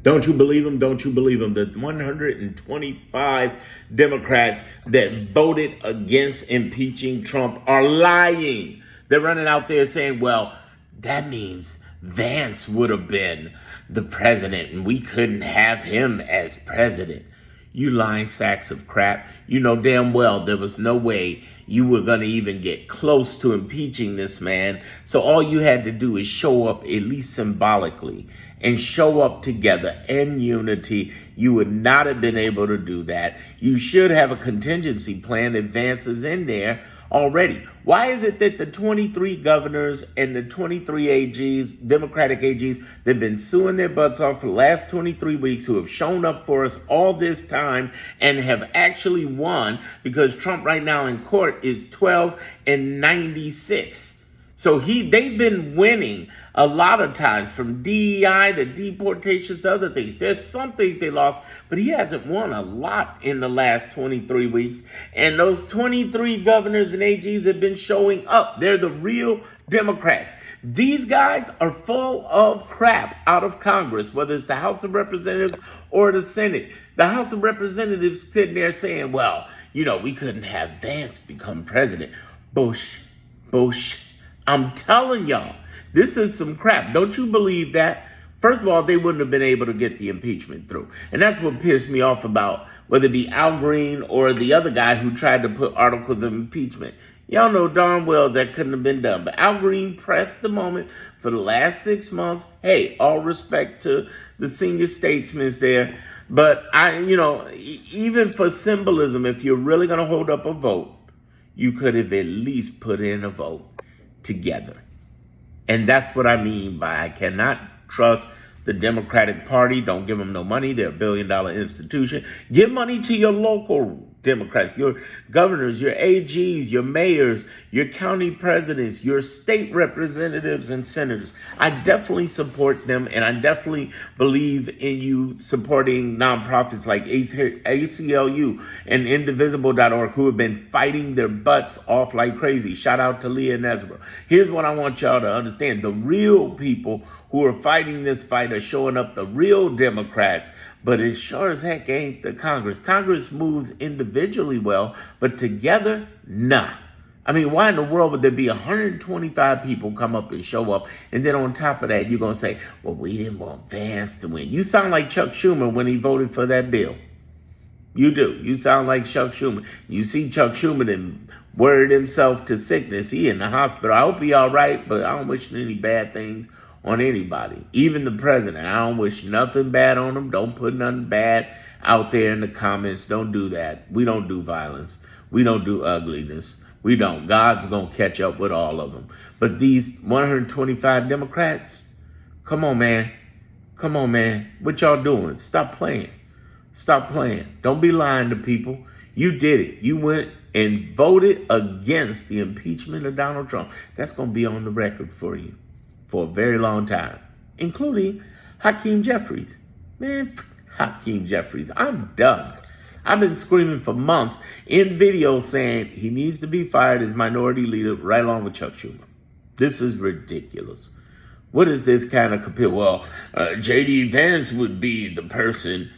Don't you believe them? Don't you believe them? The 125 Democrats that voted against impeaching Trump are lying. They're running out there saying, well, that means Vance would have been the president and we couldn't have him as president. You lying sacks of crap. You know damn well there was no way you were going to even get close to impeaching this man. So all you had to do is show up, at least symbolically, and show up together in unity. You would not have been able to do that. You should have a contingency plan that Vance is in there already. Why is it that the 23 governors and the 23 AGs, Democratic AGs, that have been suing their butts off for the last 23 weeks, who have shown up for us all this time and have actually won, because Trump right now in court is 12-96. So they've been winning a lot of times, from DEI to deportations to other things. There's some things they lost, but he hasn't won a lot in the last 23 weeks. And those 23 governors and AGs have been showing up. They're the real Democrats. These guys are full of crap out of Congress, whether it's the House of Representatives or the Senate. The House of Representatives sitting there saying, well, we couldn't have Vance become president. Bush. I'm telling y'all, this is some crap. Don't you believe that? First of all, they wouldn't have been able to get the impeachment through. And that's what pissed me off about whether it be Al Green or the other guy who tried to put articles of impeachment. Y'all know darn well that couldn't have been done. But Al Green pressed the moment for the last 6 months. Hey, all respect to the senior statesmen there. But even for symbolism, if you're really going to hold up a vote, you could have at least put in a vote together. And that's what I mean by I cannot trust the Democratic Party. Don't give them no money. They're a billion-dollar institution. Give money to your local Democrats, your governors, your AGs, your mayors, your county presidents, your state representatives and senators. I definitely support them, and I definitely believe in you supporting nonprofits like ACLU and Indivisible.org, who have been fighting their butts off like crazy. Shout out to Leah Nesbro. Here's what I want y'all to understand. The real people who are fighting this fight are showing up, the real Democrats, but it sure as heck ain't the Congress. Congress moves individually well, but together, nah. I mean, why in the world would there be 125 people come up and show up, and then on top of that, you're going to say, well, we didn't want Vance to win. You sound like Chuck Schumer when he voted for that bill. You do. You sound like Chuck Schumer. You see Chuck Schumer then worried himself to sickness. He in the hospital. I hope he all right, but I don't wish any bad things on anybody, even the president. I don't wish nothing bad on him. Don't put nothing bad out there in the comments. Don't do that. We don't do violence. We don't do ugliness. We don't. God's going to catch up with all of them. But these 125 Democrats, come on, man. Come on, man. What y'all doing? Stop playing. Stop playing. Don't be lying to people. You did it. You went and voted against the impeachment of Donald Trump. That's going to be on the record for you for a very long time, including Hakeem Jeffries. Man, Hakeem Jeffries, I'm done. I've been screaming for months in videos saying he needs to be fired as minority leader right along with Chuck Schumer. This is ridiculous. What is this kind of compare? Well, J.D. Vance would be the person.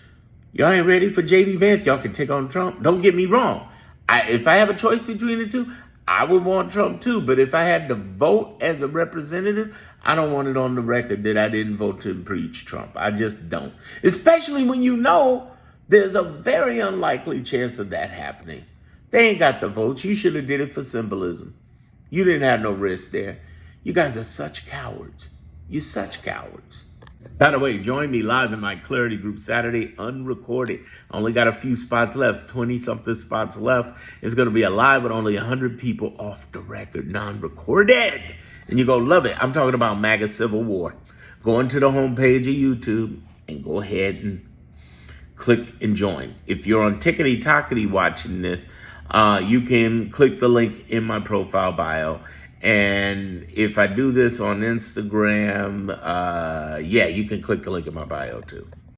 Y'all ain't ready for J.D. Vance. Y'all can take on Trump. Don't get me wrong. If I have a choice between the two, I would want Trump too. But if I had to vote as a representative, I don't want it on the record that I didn't vote to impeach Trump. I just don't. Especially when you know there's a very unlikely chance of that happening. They ain't got the votes. You should have did it for symbolism. You didn't have no risk there. You guys are such cowards. You're such cowards. By the way, join me live in my Clarity Group Saturday, unrecorded. I only got a few spots left, 20-something spots left. It's going to be a live with only 100 people off the record, non-recorded. And you're going to love it. I'm talking about MAGA Civil War. Go into the homepage of YouTube and go ahead and click and join. If you're on Tickety Tockety watching this, you can click the link in my profile bio. And if I do this on Instagram, you can click the link in my bio too.